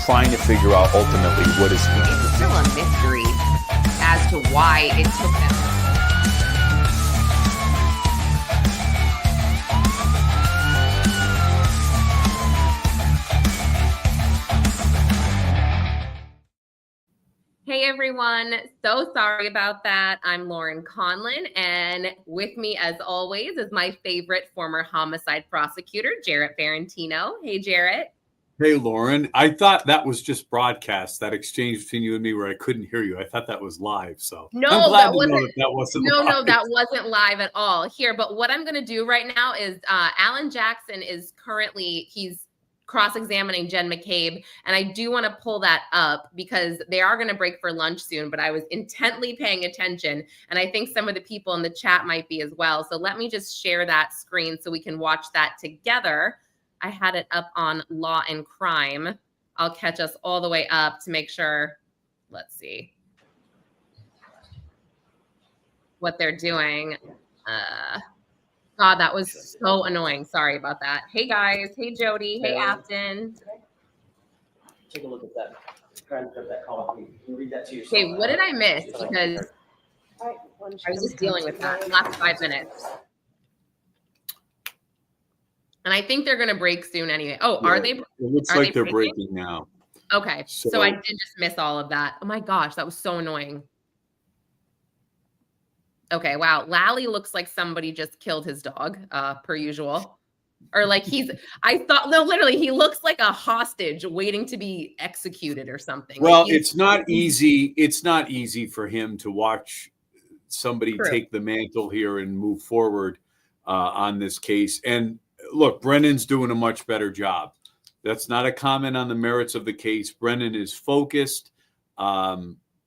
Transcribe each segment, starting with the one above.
trying to figure out ultimately what is. It's still a mystery as to why it took them. Hey everyone, so sorry about that. I'm Lauren Conlon, and with me as always is my favorite former homicide prosecutor, Jarrett Barentino. Hey Jarrett. Hey Lauren, I thought that was just broadcast, that exchange between you and me where I couldn't hear you. I thought that was live, so no, I'm glad that to know wasn't. that wasn't No, live. no, that wasn't live at all here. But what I'm going to do right now is Alan Jackson is currently, he's cross-examining Jen McCabe, and I do want to pull that up because they are going to break for lunch soon, but I was intently paying attention, and I think some of the people in the chat might be as well. So let me just share that screen so we can watch that together. I had it up on Law and Crime. I'll catch us all the way up to make sure. Let's see what they're doing. God, that was so annoying. Sorry about that. Hey guys. Hey Jody. Hey Afton. Take a look at that. Try and put that column. You can read that to yourself. Okay, what did I miss? Because I was just dealing with that last 5 minutes. And I think they're going to break soon anyway. Oh, yeah, are they? It looks like they're breaking now. Okay, so I did just miss all of that. Oh my gosh, that was so annoying. Okay, wow. Lally looks like somebody just killed his dog, per usual. Or like I thought, no, literally, he looks like a hostage waiting to be executed or something. Well, like it's not easy. It's not easy for him to watch somebody take the mantle here and move forward on this case. And look, Brennan's doing a much better job. That's not a comment on the merits of the case. Brennan is focused.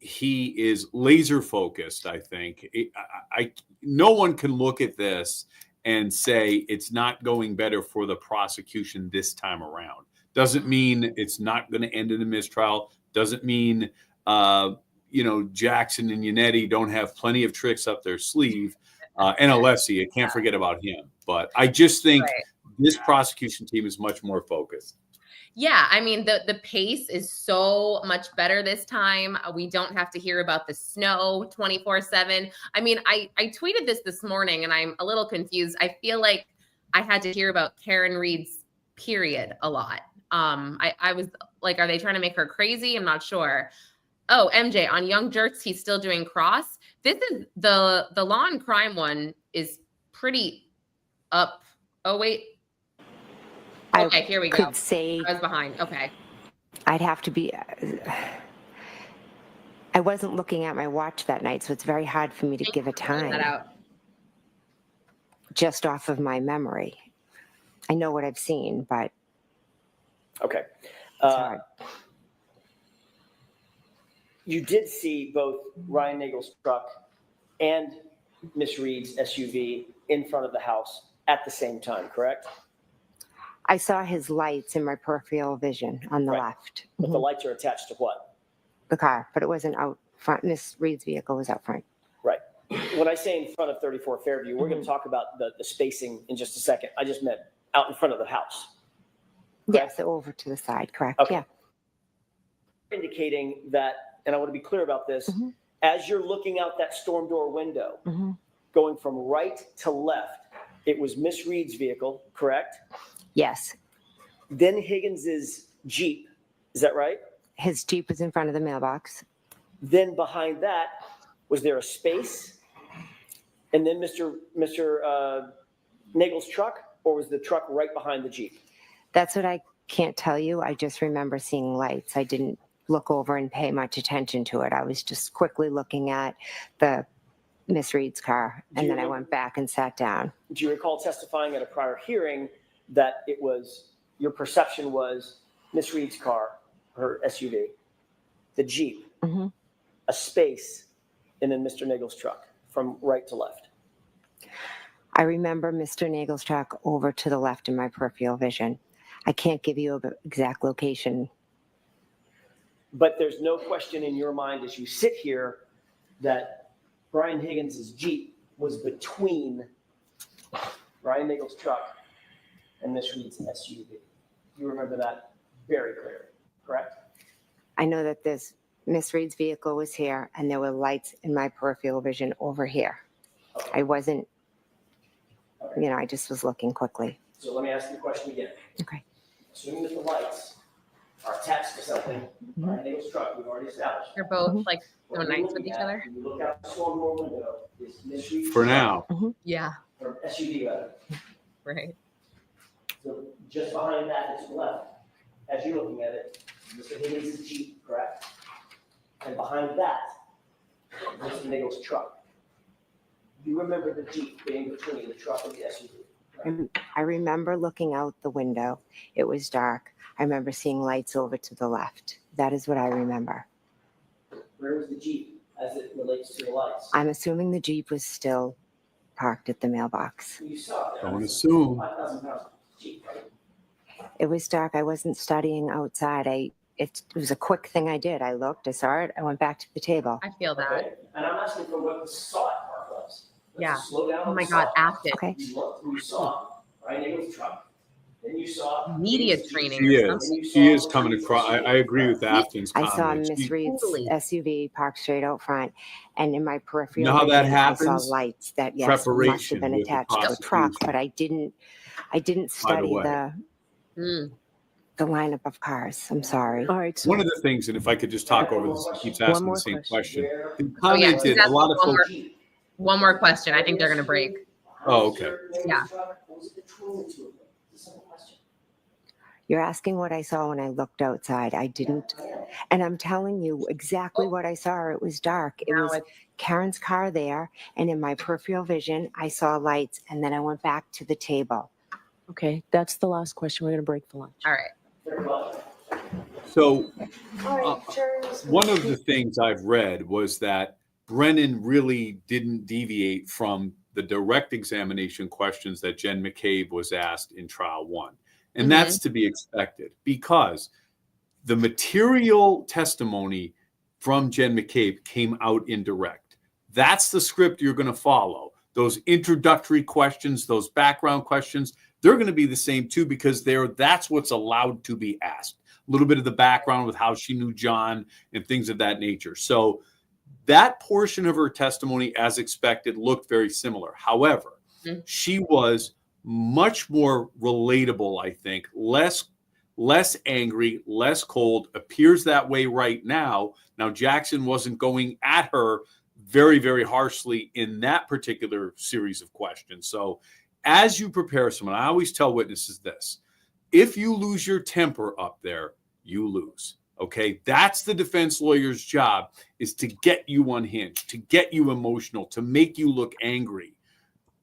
He is laser focused, I think. No one can look at this and say it's not going better for the prosecution this time around. Doesn't mean it's not going to end in a mistrial. Doesn't mean, Jackson and Yannetti don't have plenty of tricks up their sleeve. And Alessi, I can't forget about him. But I just think this prosecution team is much more focused. Yeah, I mean, the pace is so much better this time. We don't have to hear about the snow 24/7. I mean, I tweeted this morning, and I'm a little confused. I feel like I had to hear about Karen Reed's period a lot. I was like, are they trying to make her crazy? I'm not sure. Oh, MJ, on Young Jerks, he's still doing cross. This is the Law and Crime one is pretty up. Oh, wait. Okay, here we go. Could say I was behind. Okay. I'd have to be. I wasn't looking at my watch that night, so it's very hard for me to give a time. That out. Just off of my memory. I know what I've seen, but. Okay. You did see both Ryan Nagel's truck and Miss Reed's SUV in front of the house at the same time, correct? I saw his lights in my peripheral vision on the left. But the lights are attached to what? The car, but it wasn't out front. Miss Reed's vehicle was out front. Right. When I say in front of 34 Fairview, we're going to talk about the spacing in just a second. I just meant out in front of the house. Correct? Yes, over to the side, correct. Okay. Yeah. Indicating that, and I want to be clear about this, as you're looking out that storm door window, going from right to left, it was Miss Reed's vehicle, correct? Yes. Then Higgins's Jeep. Is that right? His Jeep was in front of the mailbox. Then behind that, was there a space? And then Mr. Nagel's truck, or was the truck right behind the Jeep? That's what I can't tell you. I just remember seeing lights. I didn't look over and pay much attention to it. I was just quickly looking at the Miss Reed's car, and then I went back and sat down. Do you recall testifying at a prior hearing that it was, your perception was Miss Reed's car, her SUV, the Jeep, a space, and then Mr. Nagel's truck from right to left? I remember Mr. Nagel's truck over to the left in my peripheral vision. I can't give you an exact location. But there's no question in your mind as you sit here that Brian Higgins' Jeep was between Brian Nagel's truck and Miss Reed's SUV. You remember that very clearly, correct? I know that this Miss Reed's vehicle was here and there were lights in my peripheral vision over here. I wasn't, I just was looking quickly. So let me ask you a question again. Okay. Assuming that the lights are attached to something, Brian Eagle's truck, we've already established. They're both Mhm. like so What nice you're with looking each at, other. when you look out the storm door window, is Miss Reed's For truck, now. Yeah. or SUV rather. Right. So just behind that is to the left. As you're looking at it, Mr. Higgins' Jeep, correct? And behind that, Mr. Nichols' truck. You remember the Jeep being between the truck and the SUV? Right? I remember looking out the window. It was dark. I remember seeing lights over to the left. That is what I remember. Where was the Jeep as it relates to the lights? I'm assuming the Jeep was still parked at the mailbox. You saw it there. Don't assume. 5,000 pounds Jeep, right? It was dark. I wasn't studying outside. It was a quick thing I did. I looked, I saw it, I went back to the table. I feel that. Okay. And I'm asking for what the saw it part was. Let's Yeah. just slow down Oh on my the God, saw. active. Okay. You looked and you saw Brian Nichols' truck. Then you saw Media Higgins' Jeep. training. She or is. something. She is coming across. I agree with Afton's I saw comment. Miss Reed's Totally. SUV parked straight out front, and in my peripheral You know how that vision, I saw happens? lights that yes must have Preparation been with the attached to a truck, prosecution. but I didn't study way. the lineup of cars. I'm sorry. All right. So One of the things, and if I could just talk over this, he keeps asking more the same question. question. He Oh, yeah, commented he's a lot of asking folks. one more question. I think they're going to break. Oh, okay. Yeah. You're asking what I saw when I looked outside. I didn't, and I'm telling you exactly what I saw. It was dark. It Now was Karen's car there, and in my peripheral vision, I saw lights, and then I went back to the table. okay, that's the last question. We're going to break for lunch. All right. So one of the things I've read was that Brennan really didn't deviate from the direct examination questions that Jen McCabe was asked in trial one. And that's to be expected because the material testimony from Jen McCabe came out indirect. That's the script you're going to follow. Those introductory questions, those background questions, they're going to be the same too because that's what's allowed to be asked. A little bit of the background with how she knew John and things of that nature. So that portion of her testimony, as expected, looked very similar. However, she was much more relatable, I think, less angry, less cold, appears that way right now. Now, Jackson wasn't going at her very, very harshly in that particular series of questions. So as you prepare someone, I always tell witnesses this: if you lose your temper up there, you lose. Okay, that's the defense lawyer's job, is to get you unhinged, to get you emotional, to make you look angry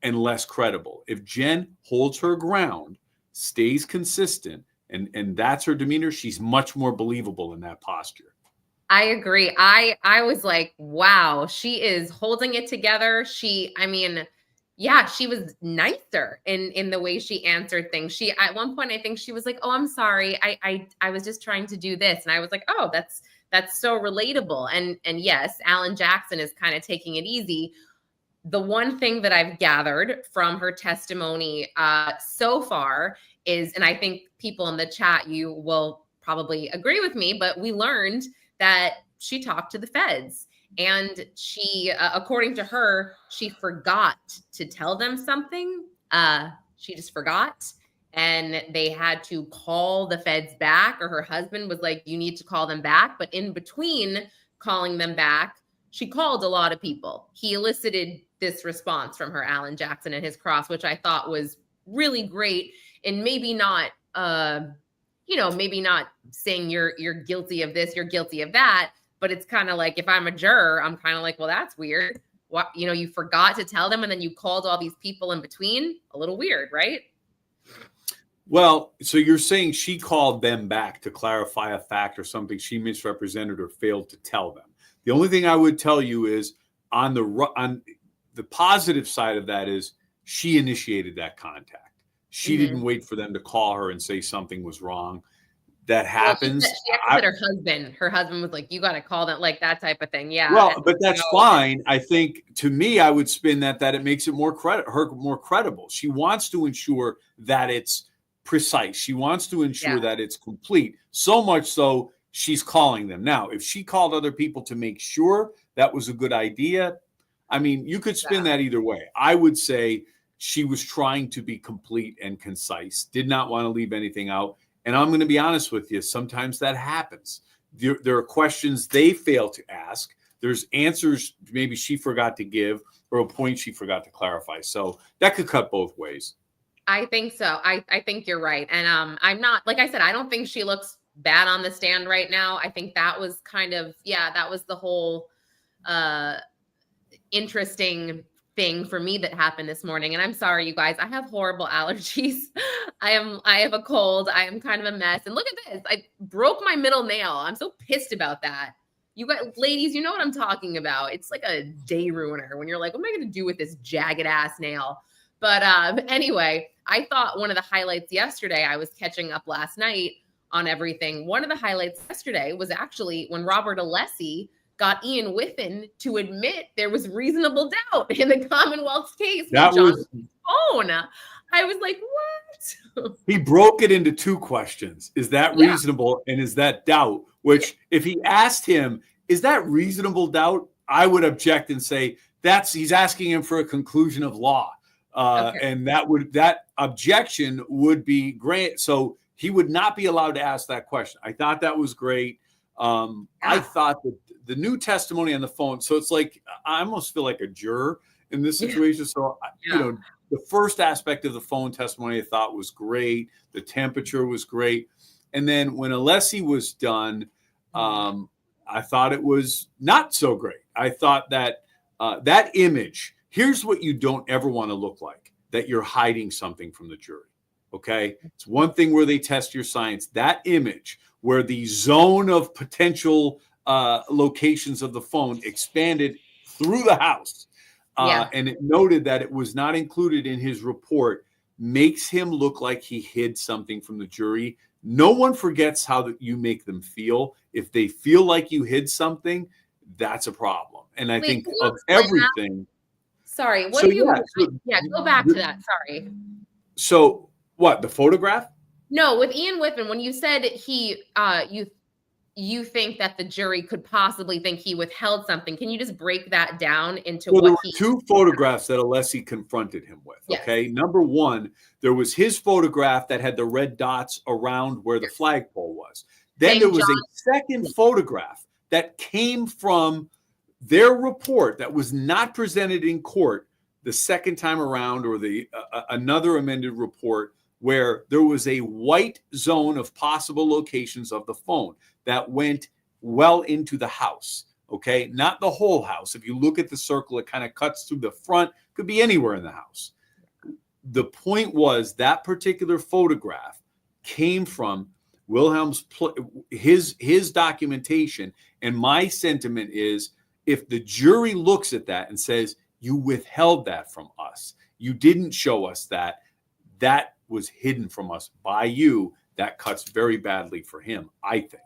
and less credible. If Jen holds her ground, stays consistent, and that's her demeanor, she's much more believable in that posture. I agree. I was like, wow, she is holding it together. She was nicer in the way she answered things. She, at one point, I think she was like, oh, I'm sorry. I was just trying to do this. And I was like, oh, that's so relatable. And yes, Alan Jackson is kind of taking it easy. The one thing that I've gathered from her testimony so far is, and I think people in the chat, you will probably agree with me, but we learned that she talked to the feds. And she, according to her, she forgot to tell them something. She just forgot. And they had to call the feds back, or her husband was like, you need to call them back. But in between calling them back, she called a lot of people. He elicited this response from her, Alan Jackson, and his cross, which I thought was really great. And maybe not, maybe not saying you're guilty of this, you're guilty of that. But it's kind of like, if I'm a juror, I'm kind of like, well, that's weird. What, you forgot to tell them and then you called all these people in between. A little weird, right? Well, so you're saying she called them back to clarify a fact or something she misrepresented or failed to tell them. The only thing I would tell you is on the positive side of that is she initiated that contact. She didn't wait for them to call her and say something was wrong. That happens. Well, she said her husband was like, you got to call them, like that type of thing. Yeah. Well, but that's fine. I think, to me, I would spin that it makes it more credible. She wants to ensure that it's precise. She wants to ensure that it's complete. So much so, she's calling them. Now, if she called other people to make sure that was a good idea, I mean, you could spin that either way. I would say she was trying to be complete and concise, did not want to leave anything out. And I'm going to be honest with you, sometimes that happens. There are questions they fail to ask. There's answers maybe she forgot to give or a point she forgot to clarify. So that could cut both ways. I think so. I think you're right. And I'm not, like I said, I don't think she looks bad on the stand right now. I think that was kind of, that was the whole interesting thing for me that happened this morning. And I'm sorry, you guys, I have horrible allergies. I have a cold. I am kind of a mess. And look at this. I broke my middle nail. I'm so pissed about that. You guys, ladies, you know what I'm talking about. It's like a day ruiner when you're like, what am I going to do with this jagged ass nail? But anyway, I thought one of the highlights yesterday, I was catching up last night on everything. One of the highlights yesterday was actually when Robert Alessi got Ian Whiffen to admit there was reasonable doubt in the Commonwealth's case. That was phone. I was like, what? He broke it into two questions. Is that reasonable? And is that doubt? Which if he asked him, is that reasonable doubt? I would object and say he's asking him for a conclusion of law. And that objection would be granted. So he would not be allowed to ask that question. I thought that was great. I thought that the new testimony on the phone. So it's like, I almost feel like a juror in this situation. So, the first aspect of the phone testimony I thought was great. The temperature was great. And then when Alessi was done, I thought it was not so great. I thought that that image, here's what you don't ever want to look like, that you're hiding something from the jury. Okay. It's one thing where they test your science. That image where the zone of potential locations of the phone expanded through the house. And it noted that it was not included in his report, makes him look like he hid something from the jury. No one forgets how you make them feel. If they feel like you hid something, that's a problem. And I think of everything. Sorry. What so, do you? Yeah, go back to that. Sorry. So what? The photograph? No, with Ian Whiffen, when you said you think that the jury could possibly think he withheld something, can you just break that down into there what were two photographs that Alessi confronted him with. Yes. Okay. Number one, there was his photograph that had the red dots around where the flagpole was. Then there was a second photograph that came from their report that was not presented in court the second time around, or the another amended report, where there was a white zone of possible locations of the phone that went well into the house. Okay. Not the whole house. If you look at the circle, it kind of cuts through the front, could be anywhere in the house. The point was that particular photograph came from Wilhelm's, his documentation. And my sentiment is, if the jury looks at that and says, you withheld that from us, you didn't show us that was hidden from us by you, that cuts very badly for him, I think.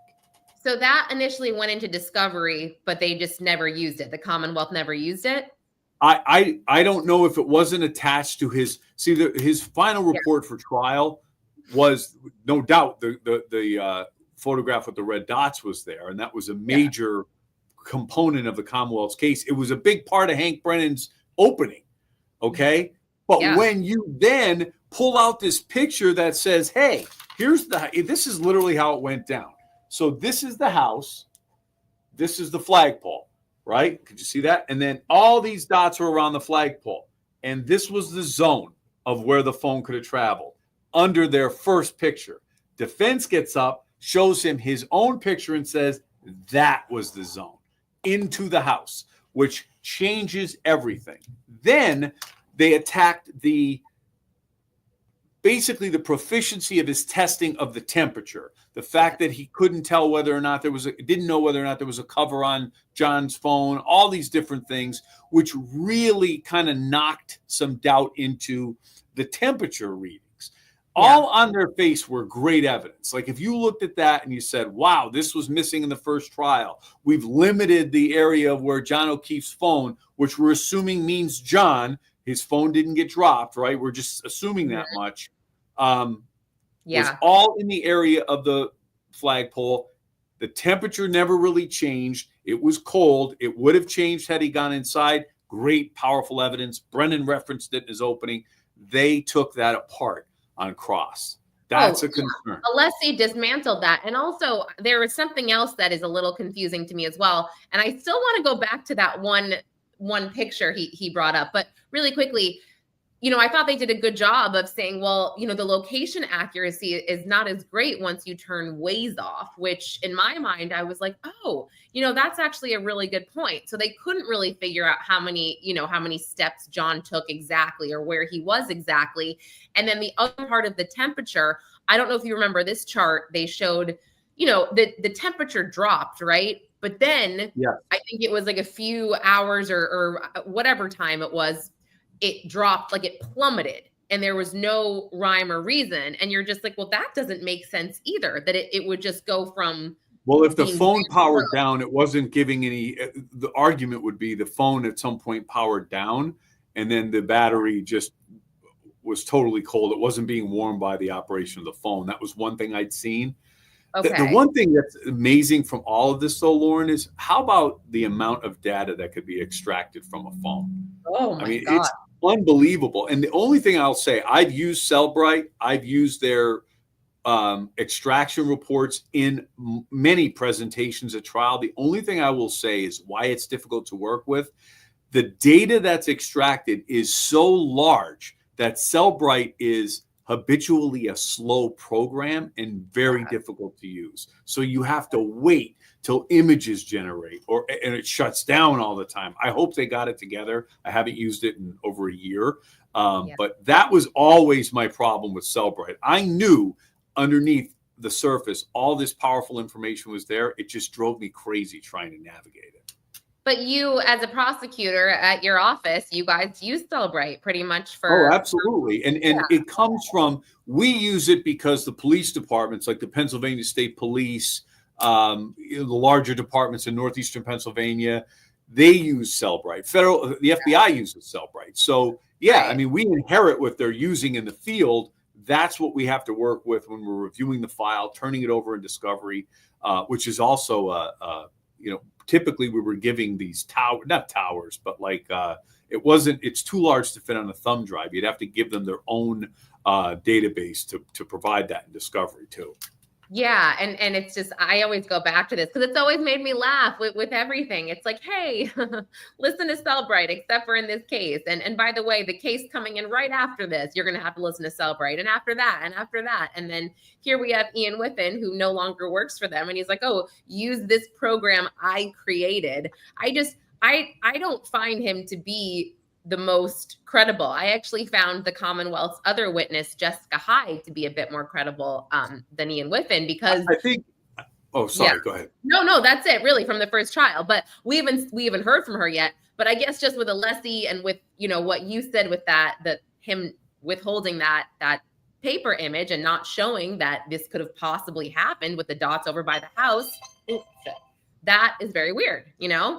So that initially went into discovery, but they just never used it. The Commonwealth never used it. I don't know if it wasn't attached to his final report for trial was no doubt the photograph with the red dots was there, and that was a major component of the Commonwealth's case. It was a big part of Hank Brennan's opening. Okay. But when you then pull out this picture that says, hey, this is literally how it went down. So this is the house. This is the flagpole, right? Could you see that? And then all these dots were around the flagpole. And this was the zone of where the phone could have traveled under their first picture. Defense gets up, shows him his own picture and says, that was the zone into the house, which changes everything. Then they attacked basically the proficiency of his testing of the temperature, the fact that he couldn't tell whether or not didn't know whether or not there was a cover on John's phone, all these different things, which really kind of knocked some doubt into the temperature readings. All on their face were great evidence. Like if you looked at that and you said, wow, this was missing in the first trial. We've limited the area of where John O'Keefe's phone, which we're assuming means John, his phone didn't get dropped, right? We're just assuming that much. Was all in the area of the flagpole. The temperature never really changed. It was cold. It would have changed had he gone inside. Great, powerful evidence. Brennan referenced it in his opening. They took that apart on cross. That's a concern. Alessi dismantled that. And also, there was something else that is a little confusing to me as well. And I still want to go back to that one picture he brought up. But really quickly, I thought they did a good job of saying, well, the location accuracy is not as great once you turn Waze off, which in my mind, I was like, oh, that's actually a really good point. So they couldn't really figure out how many steps John took exactly or where he was exactly. And then the other part of the temperature, I don't know if you remember this chart, they showed, the temperature dropped, right? But then I think it was like a few hours or whatever time it was, it dropped, like it plummeted, and there was no rhyme or reason. And you're just like, well, that doesn't make sense either, that it would just go from. Well, if the phone powered down, it wasn't giving any, the argument would be the phone at some point powered down, and then the battery just was totally cold. It wasn't being warmed by the operation of the phone. That was one thing I'd seen. Okay. The one thing that's amazing from all of this, though, Lauren, is how about the amount of data that could be extracted from a phone? Oh my God. It's unbelievable. And the only thing I'll say, I've used Cellbrite. I've used their extraction reports in many presentations at trial. The only thing I will say is why it's difficult to work with. The data that's extracted is so large that Cellbrite is habitually a slow program and very difficult to use. So you have to wait till images generate, and it shuts down all the time. I hope they got it together. I haven't used it in over a year, but that was always my problem with Cellbrite. I knew underneath the surface all this powerful information was there. It just drove me crazy trying to navigate it. But you, as a prosecutor at your office, you guys use Cellbrite pretty much for. Oh, absolutely. And it comes from, we use it because the police departments, like the Pennsylvania State Police, the larger departments in northeastern Pennsylvania, they use Cellbrite. The FBI uses Cellbrite. So, I mean, we inherit what they're using in the field. That's what we have to work with when we're reviewing the file, turning it over in discovery, which is also typically we were giving these not towers, but like it's too large to fit on a thumb drive. You'd have to give them their own database to provide that in discovery too. Yeah. And it's just, I always go back to this because it's always made me laugh with everything. It's like, hey, listen to Cellbrite, except for in this case. And by the way, the case coming in right after this, you're going to have to listen to Cellbrite, and after that, and after that. And then here we have Ian Whiffen, who no longer works for them. And he's like, oh, use this program I created. I don't find him to be the most credible. I actually found the Commonwealth's other witness, Jessica Hyde, to be a bit more credible than Ian Whiffen, because I think. Oh, sorry. Go ahead. No, that's it, really, from the first trial. But we haven't heard from her yet. But I guess just with Alessi and with what you said with that him withholding that paper image and not showing that this could have possibly happened with the dots over by the house. That is very weird,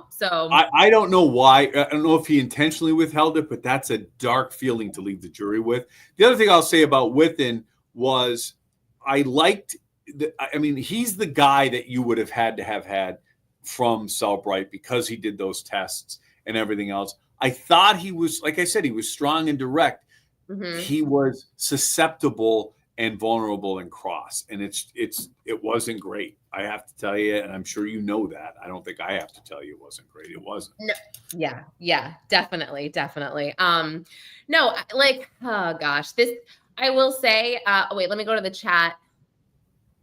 So I don't know why. I don't know if he intentionally withheld it, but that's a dark feeling to leave the jury with. The other thing I'll say about Whiffen was I liked. He's the guy that you would have had from Cellbrite because he did those tests and everything else. I thought he was, like I said, he was strong and direct. Mm-hmm. He was susceptible and vulnerable and cross, and it wasn't great. I have to tell you, and I'm sure you know that. I don't think I have to tell you it wasn't great. It wasn't. No. Yeah, definitely. No, like, oh gosh, this, I will say, wait, let me go to the chat.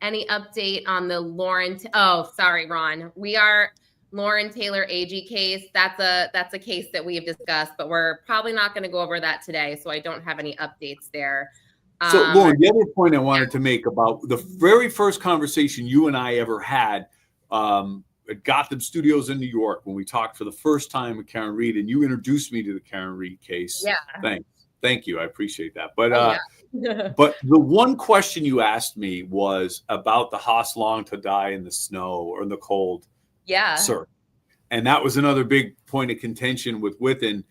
Any update on the Lauren? Sorry, Ron. We are Lauren Taylor AG case. That's a case that we have discussed, but we're probably not going to go over that today. So I don't have any updates there. So, Lauren, the other point I wanted to make about the very first conversation you and I ever had at Gotham Studios in New York when we talked for the first time with Karen Reed, and you introduced me to the Karen Reed case. Yeah. Thank you. I appreciate that. But but the one question you asked me was about the Haas Long to die in the snow or in the cold. Yeah. Sir. And that was another big point of contention with Whiffen.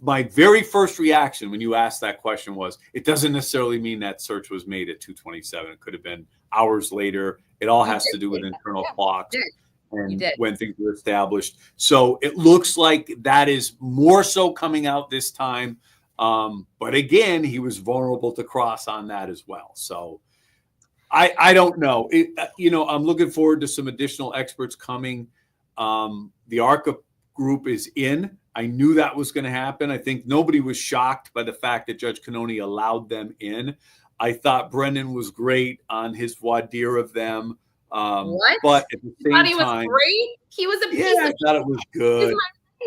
my very first reaction when you asked that question was, it doesn't necessarily mean that search was made at 2:27. It could have been hours later. It all has to do with internal clocks and when things were established. So it looks like that is more so coming out this time. But again, he was vulnerable to cross on that as well. So I don't know. I'm looking forward to some additional experts coming. The ARCA group is in. I knew that was going to happen. I think nobody was shocked by the fact that Judge Cannone allowed them in. I thought Brennan was great on his voir dire of them. What? But at the same time, he was great. He was a piece of I thought it was good.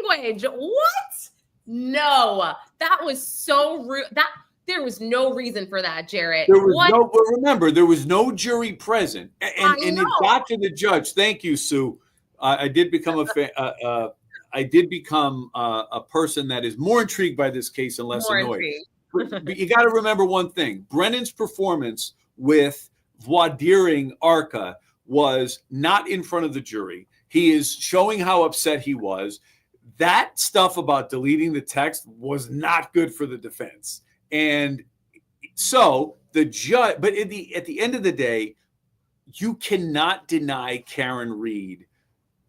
Language. What? No, that was so rude. There was no reason for that, Jarrett. Remember, there was no jury present, and it got to the judge. Thank you, Sue. I did become a fan. I did become a person that is more intrigued by this case and less annoyed. But you got to remember one thing: Brennan's performance with voir diring ARCA was not in front of the jury. He is showing how upset he was. That stuff about deleting the text was not good for the defense. And so the judge, but at the end of the day, you cannot deny Karen Reed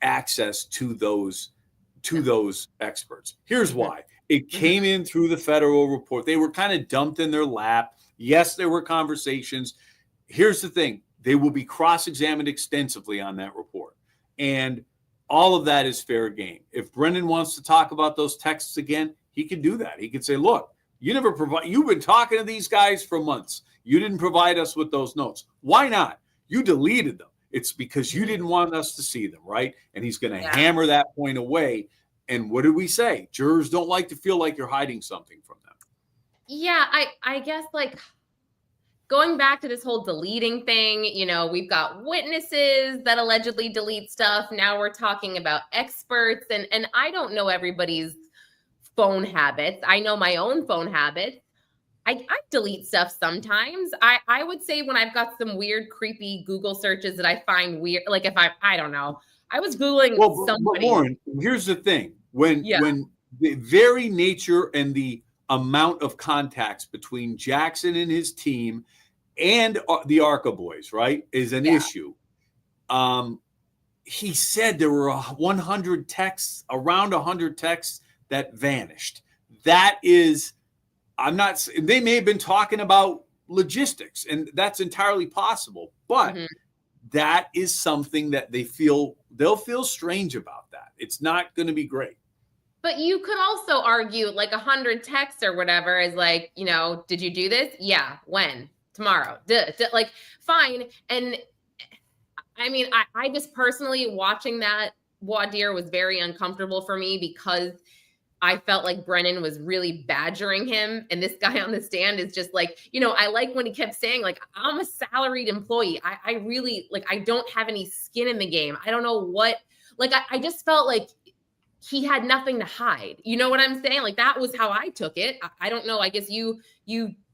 access to those experts. Here's why. It came in through the federal report. They were kind of dumped in their lap. Yes, there were conversations. Here's the thing. They will be cross-examined extensively on that report. And all of that is fair game. If Brennan wants to talk about those texts again, he can do that. He can say, look, you've been talking to these guys for months. You didn't provide us with those notes. Why not? You deleted them. It's because you didn't want us to see them, right? And he's going to hammer that point away. And what did we say? Jurors don't like to feel like you're hiding something from them. Yeah, I guess like going back to this whole deleting thing, we've got witnesses that allegedly delete stuff. Now we're talking about experts, and I don't know everybody's phone habits. I know my own phone habits. I delete stuff sometimes. I would say when I've got some weird, creepy Google searches that I find weird, like if I don't know, I was Googling somebody. But Lauren, here's the thing. When the very nature and the amount of contacts between Jackson and his team and the ARCA boys, right, is an issue. He said there were 100 texts, around 100 texts that vanished. That is, they may have been talking about logistics, and that's entirely possible, but that is something that they'll feel strange about that. It's not going to be great. But you could also argue like 100 texts or whatever is like, did you do this? Yeah. When? Tomorrow. Like, fine. And I mean, I just personally watching that voir dire was very uncomfortable for me because I felt like Brennan was really badgering him. And this guy on the stand is just like, I like when he kept saying, like, I'm a salaried employee. I really, like, I don't have any skin in the game. I don't know what, like, I just felt like he had nothing to hide. You know what I'm saying? Like, that was how I took it. I don't know. I guess you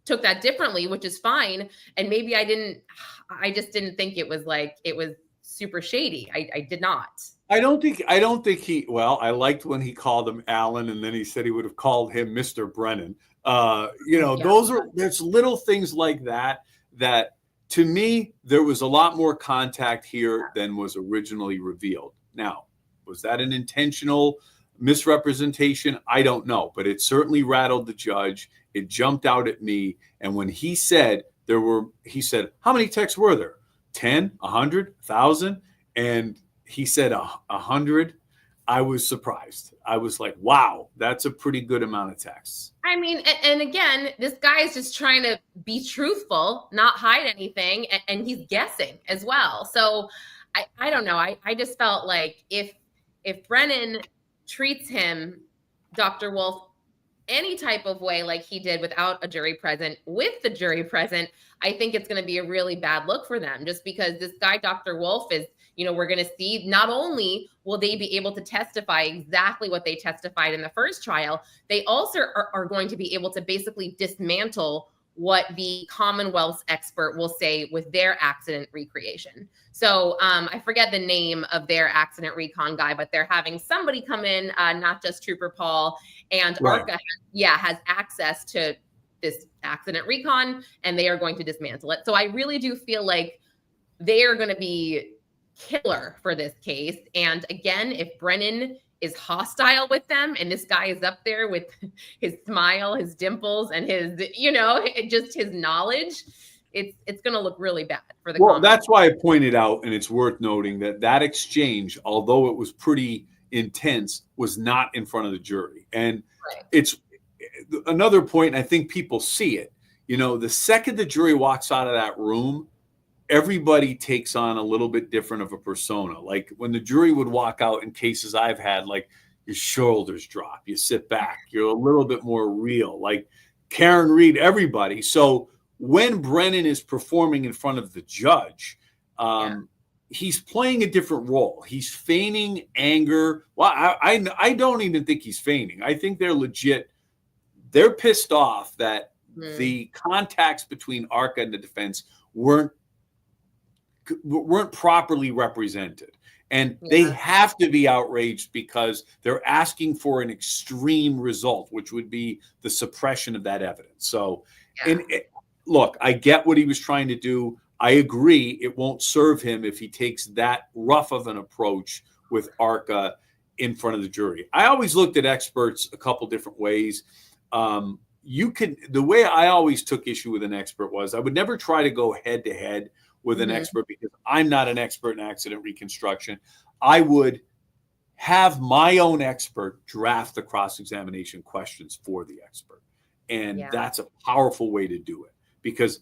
took that differently, which is fine. And maybe I just didn't think it was super shady. I did not. I don't think he, well, I liked when he called him Alan, and then he said he would have called him Mr. Brennan. There's little things like that to me, there was a lot more contact here than was originally revealed. Now, was that an intentional misrepresentation? I don't know, but it certainly rattled the judge. It jumped out at me. And when he said how many texts were there? 10, 100, 1,000? And he said 100. I was surprised. I was like, wow, that's a pretty good amount of texts. I mean, and again, this guy is just trying to be truthful, not hide anything. And he's guessing as well. So I don't know. I just felt like if Brennan treats him, Dr. Wolf, any type of way like he did without a jury present, with the jury present, I think it's going to be a really bad look for them, just because this guy, Dr. Wolf, is, we're going to see not only will they be able to testify exactly what they testified in the first trial, they also are going to be able to basically dismantle what the Commonwealth's expert will say with their accident recreation. So I forget the name of their accident recon guy, but they're having somebody come in, not just Trooper Paul, and ARCA has access to this accident recon, and they are going to dismantle it. So I really do feel like they are going to be killer for this case. And again, if Brennan is hostile with them and this guy is up there with his smile, his dimples, and his, just his knowledge, it's going to look really bad for the That's why I pointed out, and it's worth noting that exchange, although it was pretty intense, was not in front of the jury. And it's another point, and I think people see it. The second the jury walks out of that room, everybody takes on a little bit different of a persona. Like when the jury would walk out in cases I've had, like your shoulders drop, you sit back, you're a little bit more real, like Karen Reed, everybody. So when Brennan is performing in front of the judge, he's playing a different role. He's feigning anger. Well, I don't even think he's feigning. I think they're legit. They're pissed off that the contacts between ARCA and the defense weren't properly represented. And they have to be outraged because they're asking for an extreme result, which would be the suppression of that evidence. So, look, I get what he was trying to do. I agree it won't serve him if he takes that rough of an approach with ARCA in front of the jury. I always looked at experts a couple different ways. The way I always took issue with an expert was I would never try to go head to head with an expert because I'm not an expert in accident reconstruction. I would have my own expert draft the cross-examination questions for the expert. And that's a powerful way to do it, because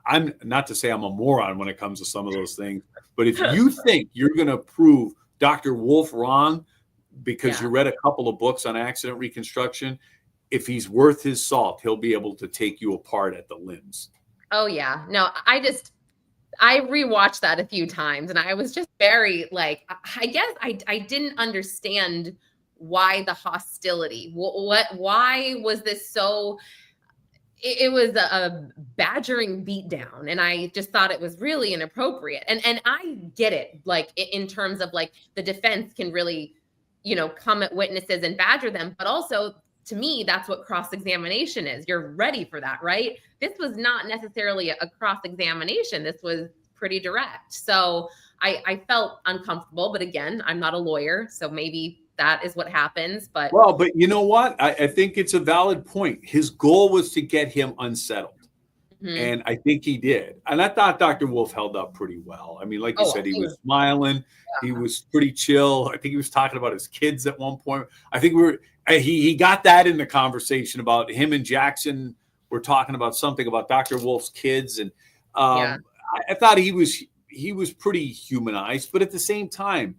I'm not to say I'm a moron when it comes to some of those things, but if you think you're going to prove Dr. Wolf wrong because you read a couple of books on accident reconstruction, if he's worth his salt, he'll be able to take you apart at the limbs. Oh yeah. No, I rewatched that a few times and I was just very I guess I didn't understand why the hostility. Why was this so? It was a badgering beatdown, and I just thought it was really inappropriate. And I get it, in terms of the defense can really, come at witnesses and badger them, but also to me, that's what cross-examination is. You're ready for that, right? This was not necessarily a cross-examination. This was pretty direct. So I felt uncomfortable, but again, I'm not a lawyer, so maybe that is what happens. But you know what? I think it's a valid point. His goal was to get him unsettled. And I think he did. And I thought Dr. Wolf held up pretty well. I mean, like you said, he was smiling. Yeah. He was pretty chill. I think he was talking about his kids at one point. I think he got that in the conversation about him and Jackson were talking about something about Dr. Wolf's kids. And I thought he was pretty humanized. But at the same time,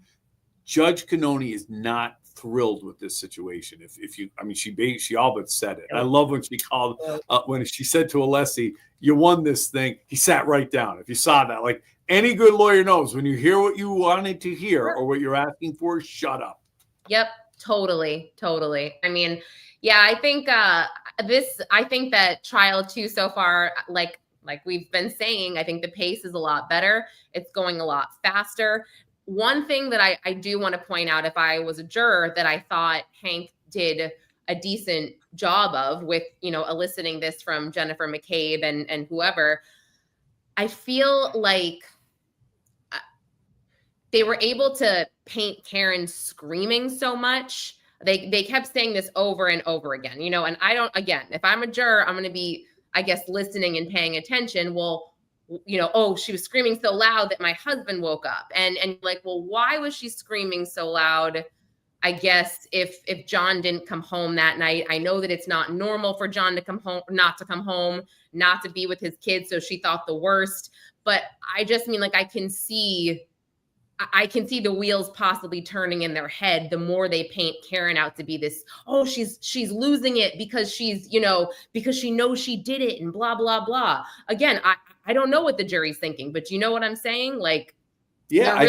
Judge Cannoni is not thrilled with this situation. She all but said it. I love when she called, when she said to Alessi, "You won this thing." He sat right down. If you saw that, like any good lawyer knows, when you hear what you wanted to hear or what you're asking for, shut up. Yep, totally. I mean, I think I think that trial 2 so far, like we've been saying, I think the pace is a lot better. It's going a lot faster. One thing that I do want to point out, if I was a juror, that I thought Hank did a decent job of with, eliciting this from Jennifer McCabe and whoever, I feel like they were able to paint Karen screaming so much. They kept saying this over and over again, and if I'm a juror, I'm going to be, I guess, listening and paying attention. Well, she was screaming so loud that my husband woke up. And well, why was she screaming so loud? I guess if John didn't come home that night, I know that it's not normal for John to come home, not to come home, not to be with his kids. So she thought the worst. But I just mean, I can see the wheels possibly turning in their head the more they paint Karen out to be this, she's losing it because because she knows she did it and blah, blah, blah. Again, I don't know what the jury's thinking, but you know what I'm saying? I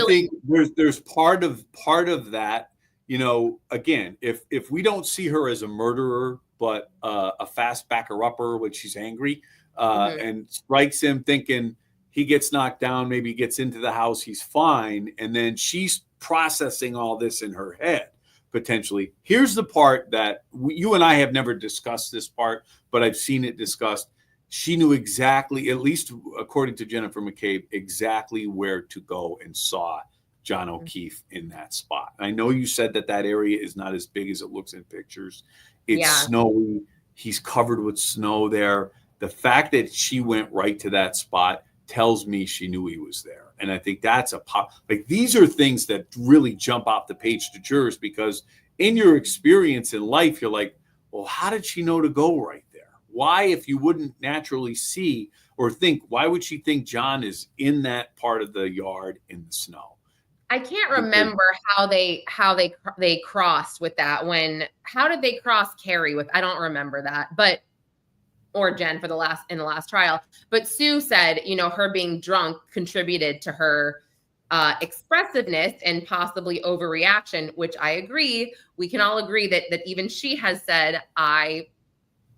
think there's part of that, again, if we don't see her as a murderer but a fast backer-upper when she's angry, Mhm. and strikes him thinking he gets knocked down, maybe gets into the house, he's fine. And then she's processing all this in her head, potentially. Here's the part that you and I have never discussed this part, but I've seen it discussed. She knew exactly, at least according to Jennifer McCabe, exactly where to go and saw John O'Keefe in that spot. I know you said that that area is not as big as it looks in pictures. It's Yeah. snowy. He's covered with snow there. The fact that she went right to that spot tells me she knew he was there. And I think that's like, these are things that really jump off the page to jurors, because in your experience in life, you're like, well, how did she know to go right there? Why, if you wouldn't naturally see or think, why would she think John is in that part of the yard in the snow? I can't remember how they crossed with that. How did they cross Carrie with? I don't remember that, but or Jen in the last trial. But Sue said, her being drunk contributed to her expressiveness and possibly overreaction, which I agree. We can all agree that even she has said, I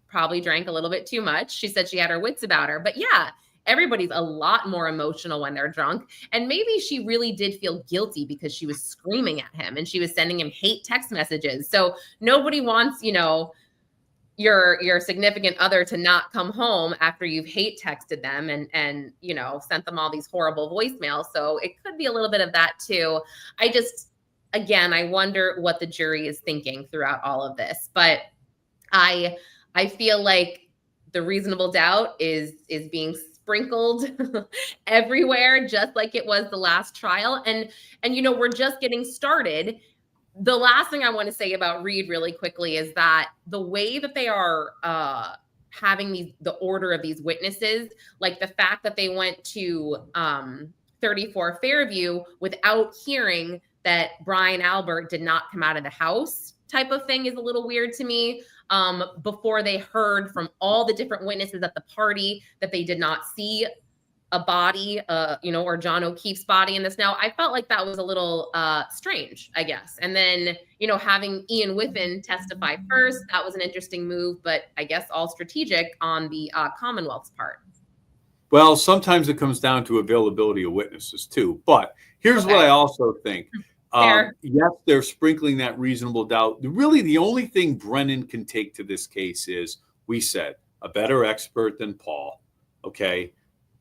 probably drank a little bit too much. She said she had her wits about her. But yeah, everybody's a lot more emotional when they're drunk. And maybe she really did feel guilty because she was screaming at him and she was sending him hate text messages. So nobody wants, your significant other to not come home after you've hate texted them and sent them all these horrible voicemails. So it could be a little bit of that too. I wonder what the jury is thinking throughout all of this. But I feel like the reasonable doubt is being sprinkled everywhere, just like it was the last trial. And we're just getting started. The last thing I want to say about Reed really quickly is that the way that they are having the order of these witnesses, like the fact that they went to 34 Fairview without hearing that Brian Albert did not come out of the house type of thing is a little weird to me. Before they heard from all the different witnesses at the party that they did not see a body, or John O'Keefe's body in the snow. I felt like that was a little strange, I guess. And then, having Ian Whiffen testify first, that was an interesting move, but I guess all strategic on the Commonwealth's part. Well, sometimes it comes down to availability of witnesses too. But here's what I also think. Yes, they're sprinkling that reasonable doubt. Really, the only thing Brennan can take to this case is, we said, a better expert than Paul, okay,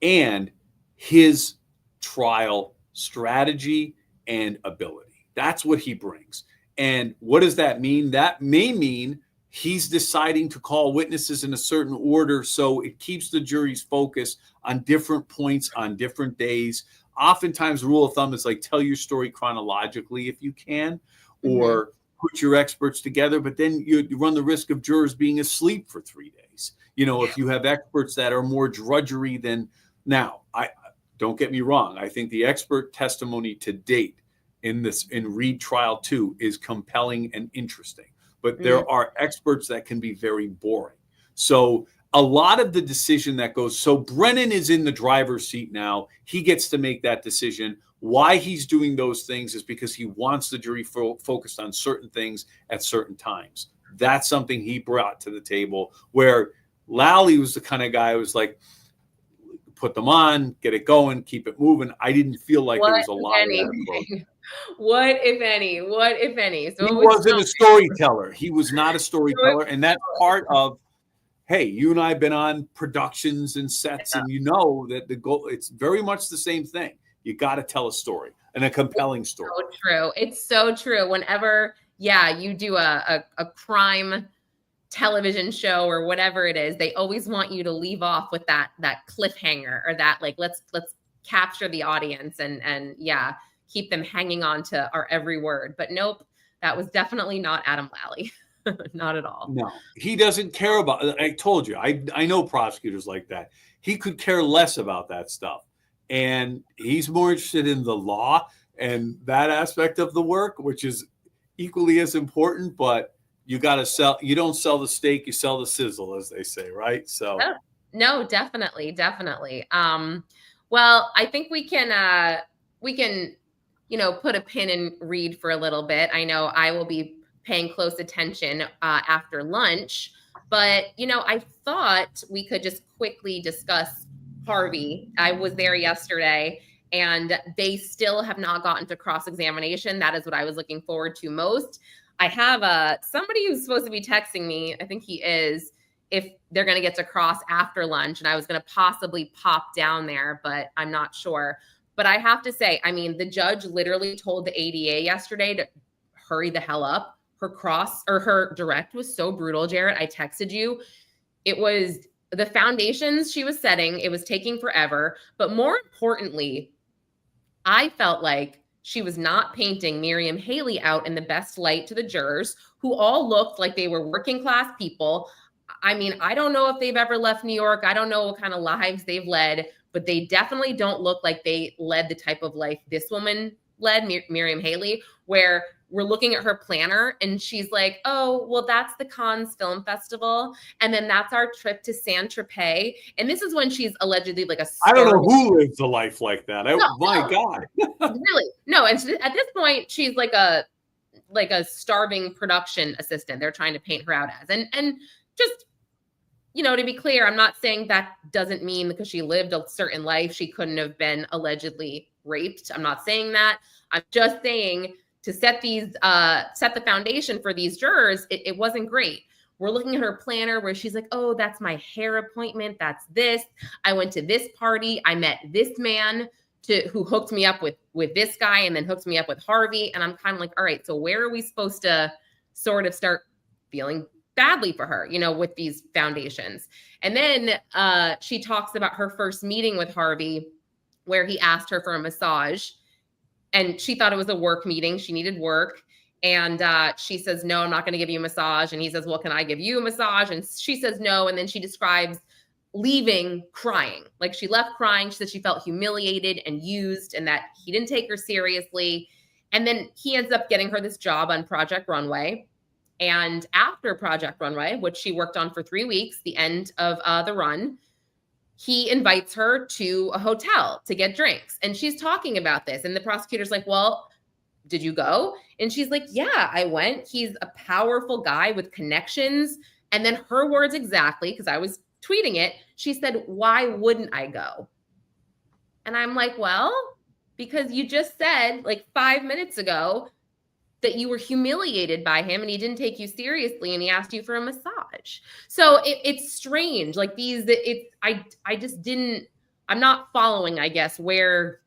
and his trial strategy and ability. That's what he brings. And what does that mean? That may mean he's deciding to call witnesses in a certain order, so it keeps the jury's focus on different points on different days. Oftentimes, the rule of thumb is like, tell your story chronologically if you can, or put your experts together, but then you run the risk of jurors being asleep for 3 days. If you have experts that are more drudgery than now, I don't get me wrong. I think the expert testimony to date in Reed trial 2 is compelling and interesting, but there are experts that can be very boring. So a lot of the decision that goes, so Brennan is in the driver's seat now. He gets to make that decision. Why he's doing those things is because he wants the jury focused on certain things at certain times. That's something he brought to the table, where Lally was the kind of guy who was like, put them on, get it going, keep it moving. I didn't feel like there was a lot of that. What, if any? So he wasn't a storyteller. He was not a storyteller. And that's part of, hey, you and I have been on productions and sets, and that the goal, it's very much the same thing. You got to tell a story, and a compelling story. So true. It's so true. Whenever, you do a crime television show or whatever it is, they always want you to leave off with that cliffhanger, or that, like, let's capture the audience and keep them hanging on to our every word. But nope, that was definitely not Adam Lally. Not at all. No, he doesn't care about, I told you, I know prosecutors like that. He could care less about that stuff. And he's more interested in the law and that aspect of the work, which is equally as important, but you got to you don't sell the steak, you sell the sizzle, as they say, right? So no, definitely. Well, I think we can put a pin in Reed for a little bit. I know I will be paying close attention after lunch But, I thought we could just quickly discuss Harvey. I was there yesterday and they still have not gotten to cross-examination. That is what I was looking forward to most. I have somebody who's supposed to be texting me, I think he is, if they're going to get to cross after lunch. And I was going to possibly pop down there, but I'm not sure. But I have to say, the judge literally told the ADA yesterday to hurry the hell up. Her direct was so brutal, Jarrett. I texted you. It was the foundations she was setting. It was taking forever. But more importantly, I felt like she was not painting Miriam Haley out in the best light to the jurors, who all looked like they were working class people. I don't know if they've ever left New York. I don't know what kind of lives they've led, but they definitely don't look like they led the type of life this woman led, Miriam Haley, where we're looking at her planner and she's like, oh, well, that's the Cannes Film Festival. And then that's our trip to Saint-Tropez. And this is when she's allegedly like a star. I don't know who lives a life like that. My God. Really? No. And at this point, she's like a starving production assistant. They're trying to paint her out as. And just, to be clear, I'm not saying that doesn't mean because she lived a certain life, she couldn't have been allegedly raped. I'm not saying that. I'm just saying to set the foundation for these jurors, it wasn't great. We're looking at her planner where she's like, oh, that's my hair appointment. That's this. I went to this party. I met this man who hooked me up with this guy and then hooked me up with Harvey. And I'm kind of like, all right, so where are we supposed to sort of start feeling badly for her, with these foundations? And then she talks about her first meeting with Harvey where he asked her for a massage. And she thought it was a work meeting. She needed work. And she says, no, I'm not going to give you a massage. And he says, well, can I give you a massage? And she says no. And then she describes leaving crying. Like she left crying. She said she felt humiliated and used and that he didn't take her seriously. And then he ends up getting her this job on Project Runway. And after Project Runway, which she worked on for 3 weeks, the end of the run, he invites her to a hotel to get drinks. And she's talking about this. And the prosecutor's like, well, did you go? And she's like, yeah, I went. He's a powerful guy with connections. And then her words exactly, because I was tweeting it, she said, why wouldn't I go? And I'm like, well, because you just said like 5 minutes ago that you were humiliated by him and he didn't take you seriously and he asked you for a massage. So it's strange. Like I just didn't, I'm not following, I guess, where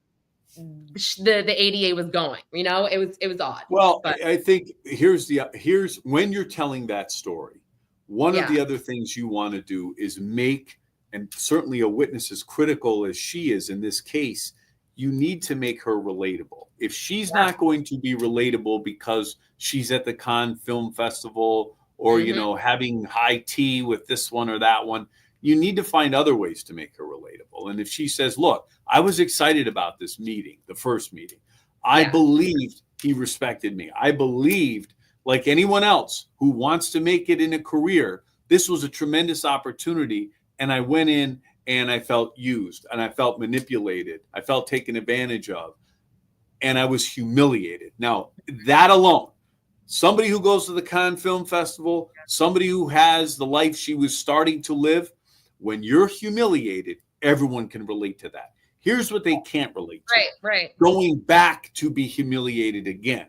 the ADA was going, it was odd. Well, but I think here's when you're telling that story, one of the other things you want to do is make, and certainly a witness as critical as she is in this case, you need to make her relatable. If she's not going to be relatable because she's at the Cannes Film Festival or, having high tea with this one or that one, you need to find other ways to make her relatable. And if she says, look, I was excited about this meeting, the first meeting. I believed he respected me. I believed, like anyone else who wants to make it in a career, this was a tremendous opportunity. And I went in and I felt used and I felt manipulated. I felt taken advantage of and I was humiliated. Now, that alone, somebody who goes to the Cannes Film Festival, somebody who has the life she was starting to live, when you're humiliated, everyone can relate to that. Here's what they can't relate to. Right. Going back to be humiliated again.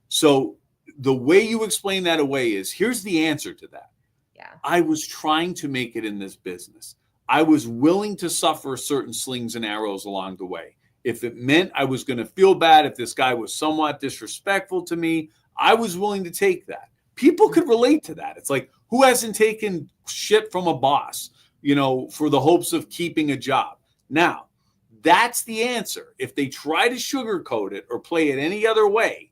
So the way you explain that away is, here's the answer to that. Yeah. I was trying to make it in this business. I was willing to suffer certain slings and arrows along the way. If it meant I was going to feel bad, if this guy was somewhat disrespectful to me, I was willing to take that. People could relate to that. It's like, who hasn't taken shit from a boss, for the hopes of keeping a job? Now, that's the answer. If they try to sugarcoat it or play it any other way,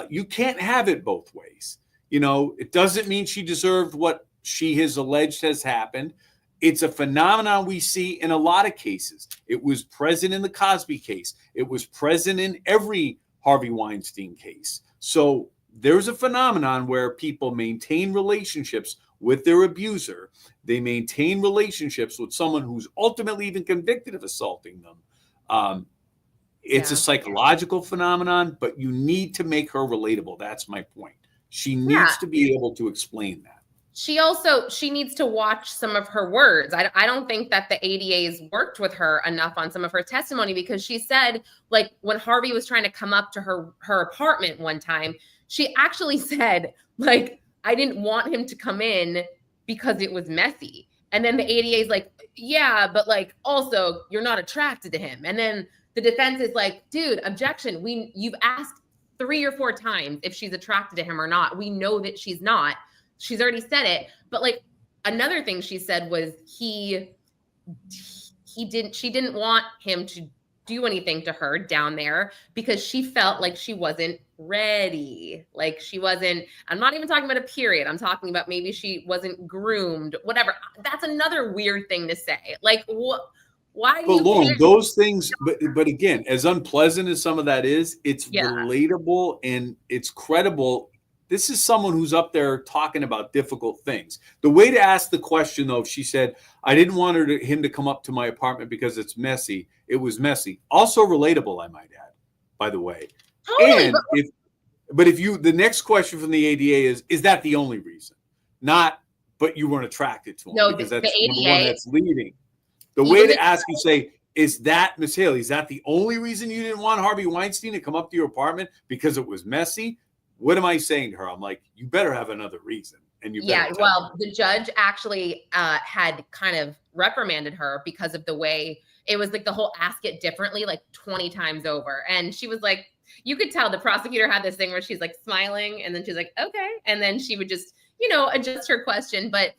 you can't have it both ways. It doesn't mean she deserved what she has alleged has happened. It's a phenomenon we see in a lot of cases. It was present in the Cosby case. It was present in every Harvey Weinstein case. So there's a phenomenon where people maintain relationships with their abuser. They maintain relationships with someone who's ultimately even convicted of assaulting them. It's a psychological phenomenon, but you need to make her relatable. That's my point. She needs to be able to explain that. she needs to watch some of her words. I don't think that the ADAs worked with her enough on some of her testimony, because she said, like, when Harvey was trying to come up to her apartment one time, she actually said, like, I didn't want him to come in because it was messy. And then the ADA is like, yeah, but like, also you're not attracted to him. And then the defense is like, dude, objection. You've asked 3 or 4 times if she's attracted to him or not. We know that she's not. She's already said it. But like, another thing she said was she didn't want him to do anything to her down there because she felt like she wasn't ready. Like she wasn't, I'm not even talking about a period. I'm talking about maybe she wasn't groomed, whatever. That's another weird thing to say. Like, why? But Lauren, those things, but again, as unpleasant as some of that is, it's relatable and it's credible. This is someone who's up there talking about difficult things. The way to ask the question, though, if she said, I didn't want him to come up to my apartment because it's messy. It was messy. Also relatable, I might add, by the way. Totally, and the next question from the ADA is that the only reason? Not, but you weren't attracted to him. No, because the that's ADA, the one that's leading. The way to ask, you say, is that, Miss Haley, is that the only reason you didn't want Harvey Weinstein to come up to your apartment because it was messy? What am I saying to her? I'm like, you better have another reason. And you better tell me. The judge actually had kind of reprimanded her because of the way it was, like the whole ask it differently, like 20 times over. And she was like, you could tell the prosecutor had this thing where she's like smiling and then she's like, okay. And then she would just, adjust her question. But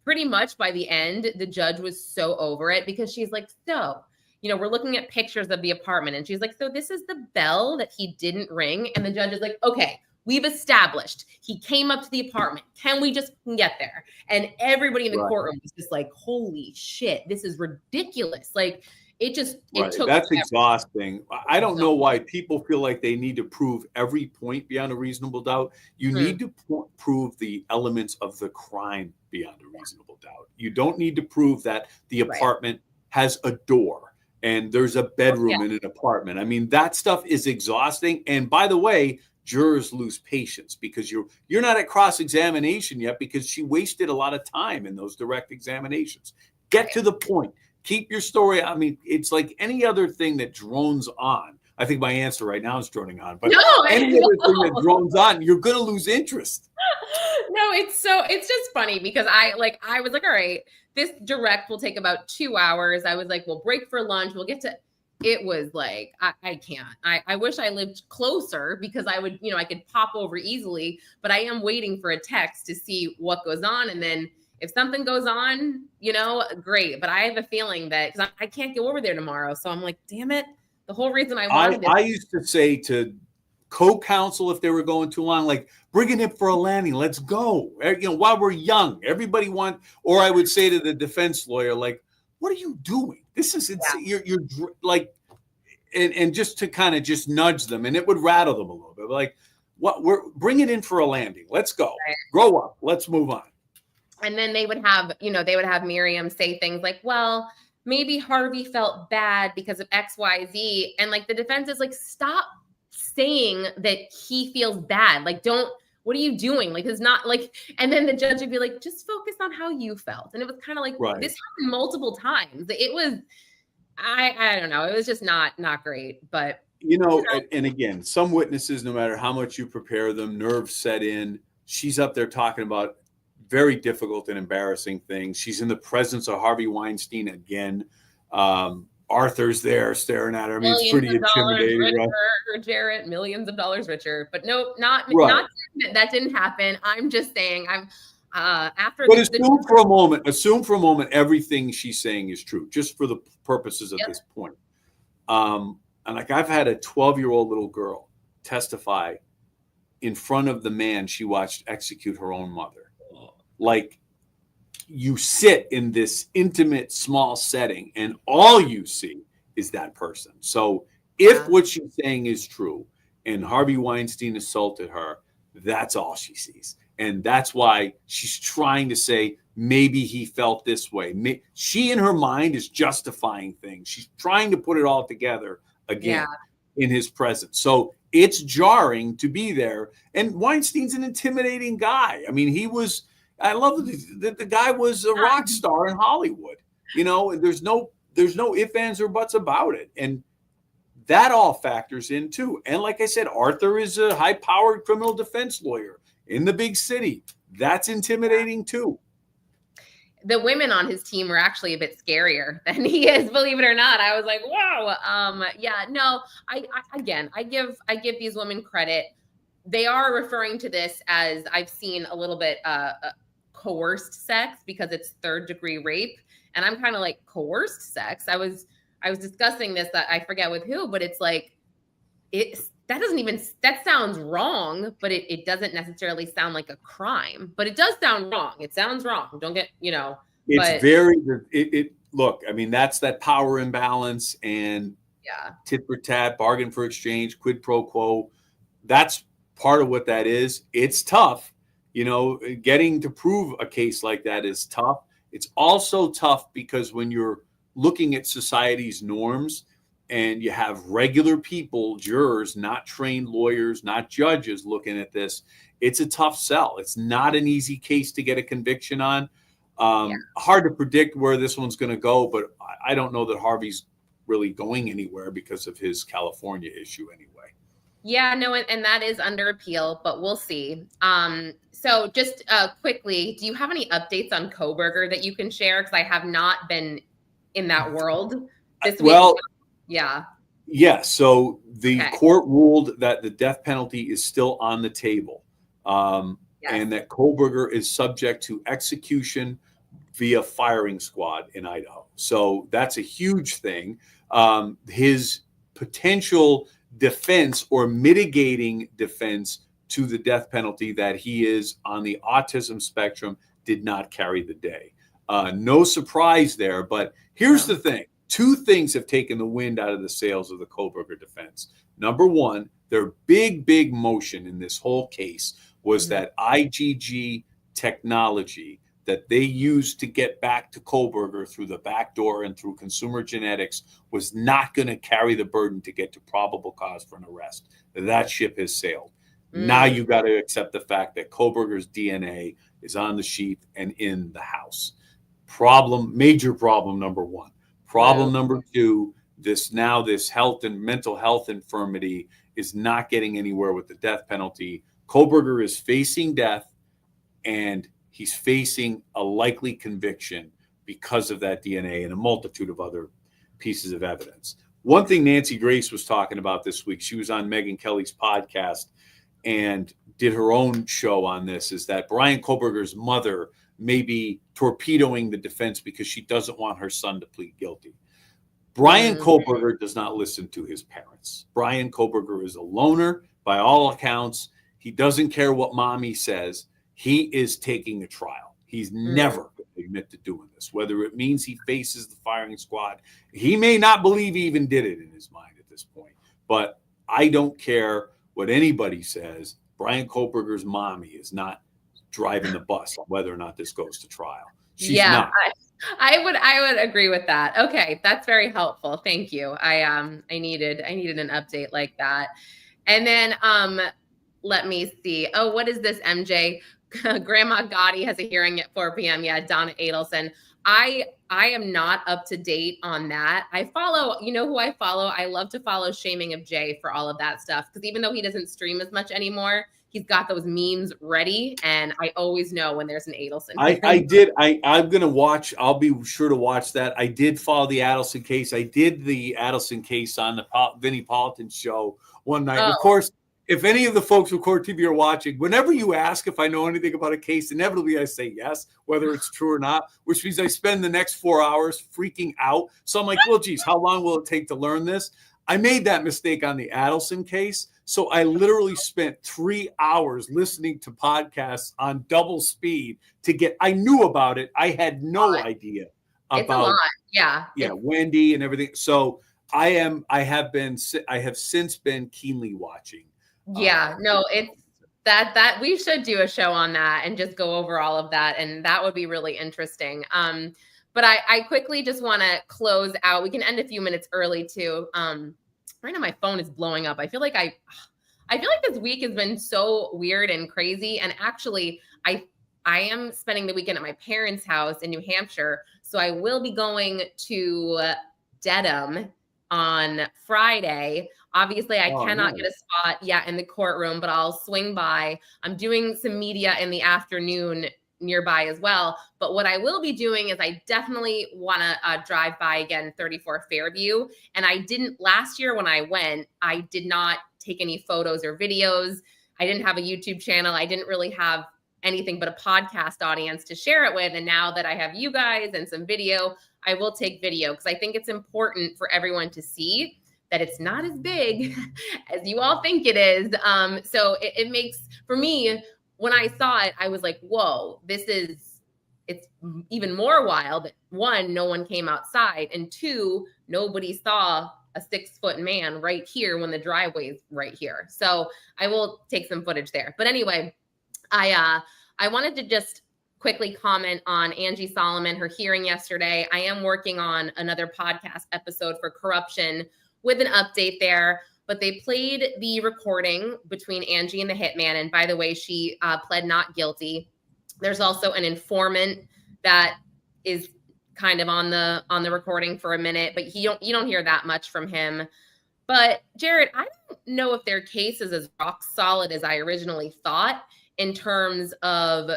pretty much by the end, the judge was so over it because she's like, so, we're looking at pictures of the apartment. And she's like, so this is the bell that he didn't ring. And the judge is like, okay, we've established he came up to the apartment. Can we just get there? And everybody in the courtroom was just like, holy shit, this is ridiculous. Like it took. That's exhausting. I don't know why people feel like they need to prove every point beyond a reasonable doubt. You need to prove the elements of the crime beyond a reasonable doubt. You don't need to prove that the apartment has a door and there's a bedroom in an apartment. I mean, that stuff is exhausting. And by the way, jurors lose patience because you're not at cross-examination yet because she wasted a lot of time in those direct examinations. Get to the point. Keep your story. I mean, it's like any other thing that drones on. I think my answer right now is droning on, but any other thing that drones on, you're going to lose interest. No, it's just funny because I was like, all right, this direct will take about 2 hours. I was like, we'll break for lunch. We'll get to, it was like, I can't, I wish I lived closer because I would, I could pop over easily, but I am waiting for a text to see what goes on. And then if something goes on, great. But I have a feeling that because I can't go over there tomorrow. So I'm like, damn it. The whole reason I wanted this. I used to say to co-counsel if they were going too long, like, bring it in for a landing. Let's go. While we're young, everybody or I would say to the defense lawyer, like, what are you doing? This is, you're like, and just to kind of just nudge them and it would rattle them a little bit. Like, bring it in for a landing. Let's go. Right. Grow up. Let's move on. And then they would have, Miriam say things like, well, maybe Harvey felt bad because of X, Y, Z. And like the defense is like, stop saying that he feels bad. Like, what are you doing? Like, it's not like, and then the judge would be like, just focus on how you felt. And it was kind of like, this happened multiple times. It was, I don't know. It was just not great, but. And again, some witnesses, no matter how much you prepare them, nerves set in. She's up there talking about very difficult and embarrassing things. She's in the presence of Harvey Weinstein again. Arthur's there staring at her. I mean, it's pretty intimidating. Richer, Jarrett, millions of dollars richer. But no, not that didn't happen. I'm just saying after. But assume for a moment everything she's saying is true, just for the purposes of this point. And like I've had a 12-year-old little girl testify in front of the man she watched execute her own mother. Like you sit in this intimate, small setting and all you see is that person. So if what she's saying is true and Harvey Weinstein assaulted her, that's all she sees. And that's why she's trying to say, maybe he felt this way. She in her mind is justifying things. She's trying to put it all together again in his presence. So it's jarring to be there. And Weinstein's an intimidating guy. I mean, he was I love that the guy was a rock star in Hollywood. You know, and there's no ifs, ands, or buts about it. And that all factors in too. And like I said, Arthur is a high-powered criminal defense lawyer in the big city. That's intimidating too. The women on his team were actually a bit scarier than he is, believe it or not. I was like, wow. Yeah, no, I give these women credit. They are referring to this as, I've seen a little bit coerced sex because it's third-degree rape. And I'm kind of like, coerced sex? I was discussing this, that I forget with who, but it's like, that sounds wrong, but it doesn't necessarily sound like a crime, but it does sound wrong. It sounds wrong. Don't get, Look, I mean, that's that power imbalance and tit for tat, bargain for exchange, quid pro quo. That's part of what that is. It's tough. You know, getting to prove a case like that is tough. It's also tough because when you're looking at society's norms and you have regular people, jurors, not trained lawyers, not judges looking at this, it's a tough sell. It's not an easy case to get a conviction on. Hard to predict where this one's going to go, but I don't know that Harvey's really going anywhere because of his California issue anyway. Yeah, no, and that is under appeal, but we'll see. So just quickly, do you have any updates on Kohberger that you can share? Because I have not been in that world this week. Well, yeah. So the court ruled that the death penalty is still on the table, and that Kohberger is subject to execution via firing squad in Idaho. So that's a huge thing. His potential defense or mitigating defense to the death penalty, that he is on the autism spectrum, did not carry the day. No surprise there, but here's the thing. Two things have taken the wind out of the sails of the Kohberger defense. Number one, their big motion in this whole case was that IgG technology that they used to get back to Kohberger through the back door and through consumer genetics was not going to carry the burden to get to probable cause for an arrest. That ship has sailed. Now you got to accept the fact that Kohberger's DNA is on the sheet and in the house. Major problem number one. Problem number two, this health and mental health infirmity is not getting anywhere with the death penalty. Kohberger is facing death, and he's facing a likely conviction because of that DNA and a multitude of other pieces of evidence. One thing Nancy Grace was talking about this week, she was on Megyn Kelly's podcast and did her own show on this, is that Brian Kohberger's mother may be torpedoing the defense because she doesn't want her son to plead guilty. Brian Kohberger does not listen to his parents. Brian Kohberger is a loner by all accounts. He doesn't care what mommy says. He is taking a trial. He's never going to admit to doing this, whether it means he faces the firing squad. He may not believe he even did it in his mind at this point, but I don't care what anybody says. Brian Kohberger's mommy is not driving the bus on whether or not this goes to trial. She's not. I would agree with that. Okay, that's very helpful. Thank you. I needed an update like that. And then let me see. Oh, what is this, MJ? Grandma Gotti has a hearing at 4 p.m. Yeah, Donna Adelson. I am not up to date on that. I follow, you know who I follow? I love to follow Shaming of Jay for all of that stuff, because even though he doesn't stream as much anymore, he's got those memes ready, and I always know when there's an Adelson. I'm going to watch. I'll be sure to watch that. I did follow the Adelson case. I did the Adelson case on the Vinnie Politan show one night. Of course, if any of the folks with Court TV are watching, whenever you ask if I know anything about a case, inevitably I say yes, whether it's true or not, which means I spend the next 4 hours freaking out. So I'm like, well, geez, how long will it take to learn this? I made that mistake on the Adelson case. So I literally spent 3 hours listening to podcasts on double speed I knew about it. I had no idea about Wendy and everything. So I have since been keenly watching. It's that we should do a show on that and just go over all of that. And that would be really interesting. But I quickly just want to close out. We can end a few minutes early too. Right now my phone is blowing up. I feel like this week has been so weird and crazy. And actually, I am spending the weekend at my parents' house in New Hampshire. So I will be going to Dedham on Friday. Obviously, I cannot get a spot in the courtroom, but I'll swing by. I'm doing some media in the afternoon nearby as well. But what I will be doing is I definitely want to drive by again 34 Fairview. And I didn't last year when I went, I did not take any photos or videos. I didn't have a YouTube channel. I didn't really have anything but a podcast audience to share it with. And now that I have you guys and some video, I will take video because I think it's important for everyone to see that it's not as big as you all think it is. So it makes, for me, when I saw it, I was like, whoa, it's even more wild. One, no one came outside. And two, nobody saw a 6-foot man right here when the driveway is right here. So I will take some footage there. But anyway, I wanted to just quickly comment on Angie Solomon, her hearing yesterday. I am working on another podcast episode for corruption with an update there, but they played the recording between Angie and the hitman. And by the way, she pled not guilty. There's also an informant that is kind of on the recording for a minute, but you don't hear that much from him. But Jarrett, I don't know if their case is as rock solid as I originally thought, in terms of,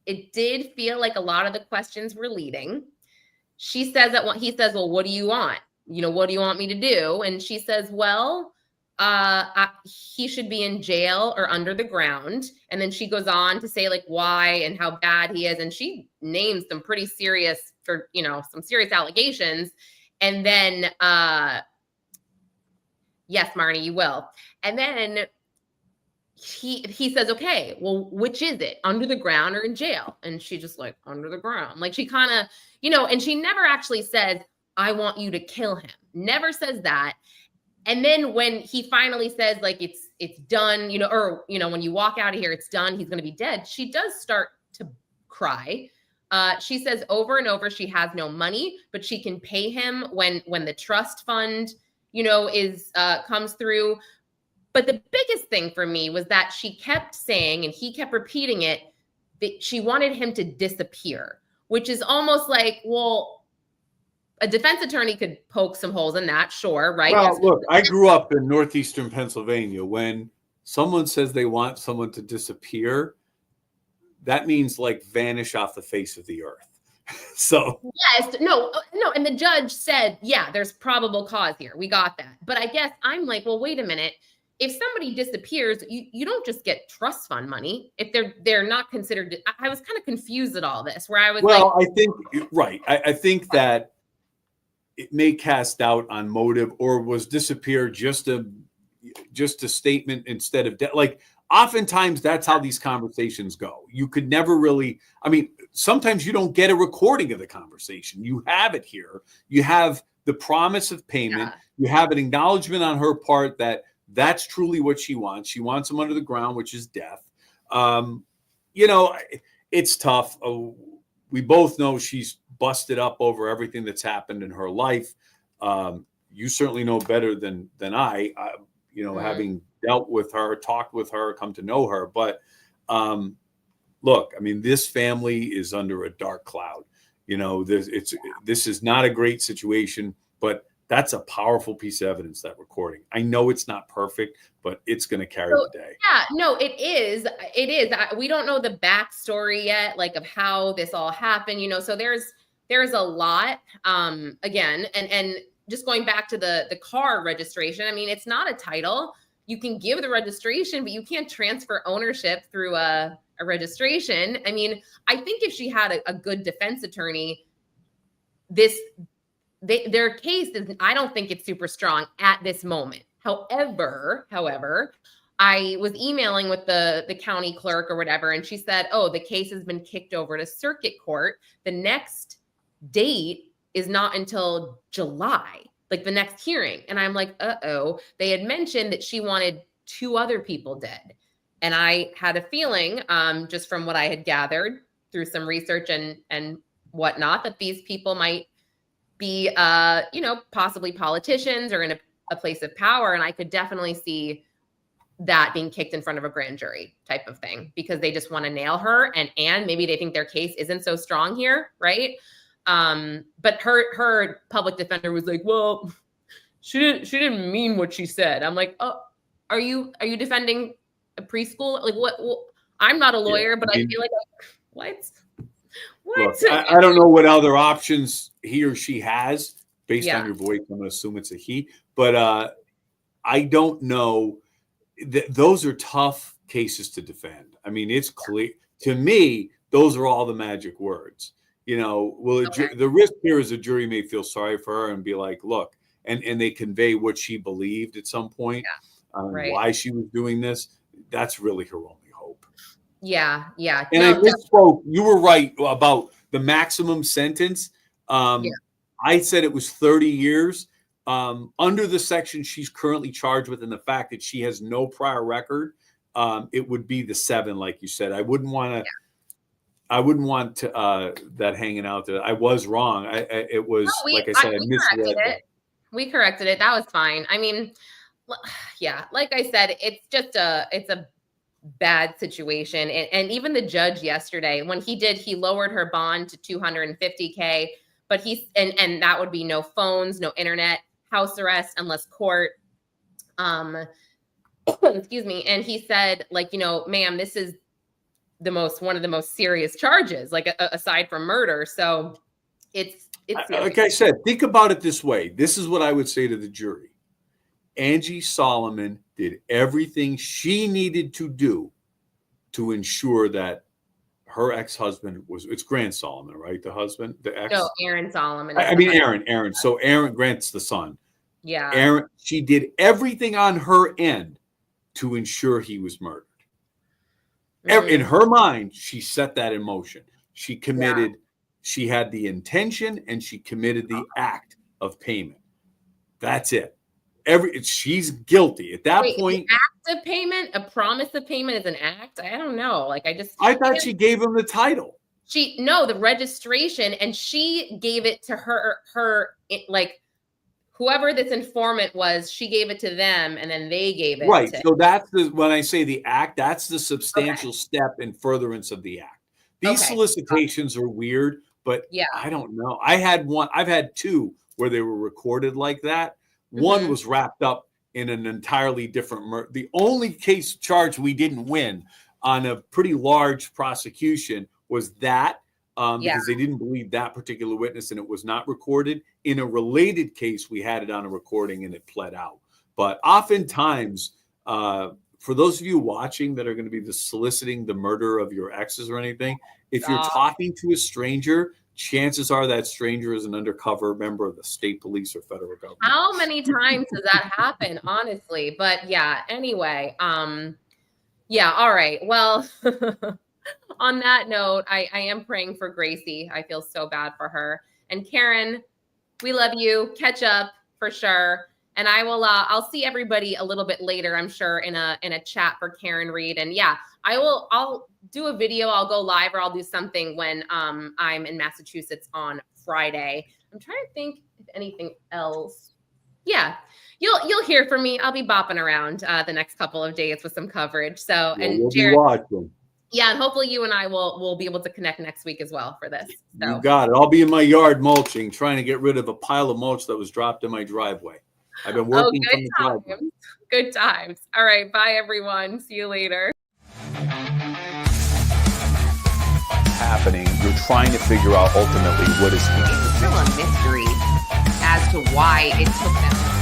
it did feel like a lot of the questions were leading. He says, well, what do you want? What do you want me to do? And she says, well, he should be in jail or under the ground. And then she goes on to say like why and how bad he is. And she names some pretty serious, some serious allegations. And then, yes, Marnie, you will. And then he says, okay, well, which is it, under the ground or in jail? And she just like, under the ground. Like she kind of, and she never actually says, I want you to kill him. Never says that. And then when he finally says like, it's done, when you walk out of here, it's done, he's going to be dead, she does start to cry. She says over and over, she has no money, but she can pay him when the trust fund, comes through. But the biggest thing for me was that she kept saying, and he kept repeating it, that she wanted him to disappear, which is almost like, well, a defense attorney could poke some holes in that, sure, right? Well, look, I grew up in northeastern Pennsylvania. When someone says they want someone to disappear, that means like vanish off the face of the earth. So yes, no, and the judge said, yeah, there's probable cause here. We got that. But I guess I'm like, well, wait a minute. If somebody disappears, you don't just get trust fund money if they're not considered. I was kind of confused at all this, where I was I think right. I think that it may cast doubt on motive, or was disappear just a statement instead of like oftentimes that's how these conversations go. You could never really, sometimes you don't get a recording of the conversation. You have it here. You have the promise of payment. Yeah. You have an acknowledgement on her part that that's truly what she wants. She wants him under the ground, which is death. It's tough. We both know she's busted up over everything that's happened in her life. You certainly know better than I, having dealt with her, talked with her, come to know her. But look, this family is under a dark cloud. This is not a great situation, but that's a powerful piece of evidence, that recording. I know it's not perfect, but it's going to carry the day. Yeah, no, it is. It is. We don't know the backstory yet, like of how this all happened, so there's a lot, again, and just going back to the car registration. It's not a title. You can give the registration, but you can't transfer ownership through a registration. I think if she had a good defense attorney, their case is, I don't think it's super strong at this moment. However, I was emailing with the county clerk or whatever, and she said, oh, the case has been kicked over to circuit court. The next date is not until July, like the next hearing. And I'm like, uh-oh. They had mentioned that she wanted 2 other people dead. And I had a feeling, just from what I had gathered through some research and whatnot, that these people might be, possibly politicians or in a place of power. And I could definitely see that being kicked in front of a grand jury type of thing, because they just want to nail her, and maybe they think their case isn't so strong here, right? But her public defender was like, well, she didn't mean what she said. I'm like, oh, are you defending a preschool? Like what? I'm not a lawyer, but I feel like what? Look, I don't know what other options he or she has based on your voice. I'm going to assume it's a he, but I don't know. Those are tough cases to defend. I mean, it's clear to me. Those are all the magic words. You know, the risk here is a jury may feel sorry for her and be like, look, and they convey what she believed at some point, why she was doing this. That's really her only hope. Yeah. And I misspoke. You were right about the maximum sentence. I said it was 30 years. Under the section she's currently charged with, and the fact that she has no prior record, it would be the 7, like you said. I wouldn't want to. I wouldn't want that hanging out there. I was wrong. It was like I said. I misread it. We corrected it. That was fine. I mean, yeah, like I said, it's a bad situation. And even the judge yesterday, when he lowered her bond to $250K, but and that would be no phones, no internet, house arrest unless court. Excuse me. And he said, like, you know, ma'am, this is one of the most serious charges, like aside from murder. So it's like I said, think about it this way. This is what I would say to the jury. Angie Solomon did everything she needed to do to ensure that her ex-husband it's Grant Solomon, right? The husband, the ex. No, Aaron Solomon. I mean, Aaron. So Grant's the son. Yeah. She did everything on her end to ensure he was murdered. In her mind, she set that in motion. She committed, she had the intention, and she committed the act of payment. That's it. She's guilty. At that point, an act of payment, a promise of payment is an act. I don't know. Like I thought she gave him the title. The registration, and she gave it to her like whoever this informant was, she gave it to them, and then they gave it. Right. So that's when I say the act, that's the substantial step in furtherance of the act. These solicitations are weird, but I don't know. I've had 2 where they were recorded like that. One was wrapped up in an entirely different murder. The only case charge we didn't win on a pretty large prosecution was that. Because they didn't believe that particular witness and it was not recorded. In a related case, we had it on a recording and it pled out. But oftentimes, for those of you watching that are going to be soliciting the murder of your exes or anything, if you're talking to a stranger, chances are that stranger is an undercover member of the state police or federal government. How many times does that happen, honestly? But anyway, all right. Well, on that note, I am praying for Gracie. I feel so bad for her. And Karen, we love you. Catch up for sure. And I will I'll see everybody a little bit later, I'm sure, in a chat for Karen Reed. And I'll do a video, I'll go live, or I'll do something when I'm in Massachusetts on Friday. I'm trying to think if anything else. Yeah. You'll hear from me. I'll be bopping around the next couple of days with some coverage. So we'll Jared, be watching. Yeah, and hopefully you and I will be able to connect next week as well for this. So. You got it. I'll be in my yard mulching, trying to get rid of a pile of mulch that was dropped in my driveway. I've been working from the driveway. Good times. All right, bye everyone. See you later. Happening. You're trying to figure out ultimately what is. It's still a mystery as to why it took them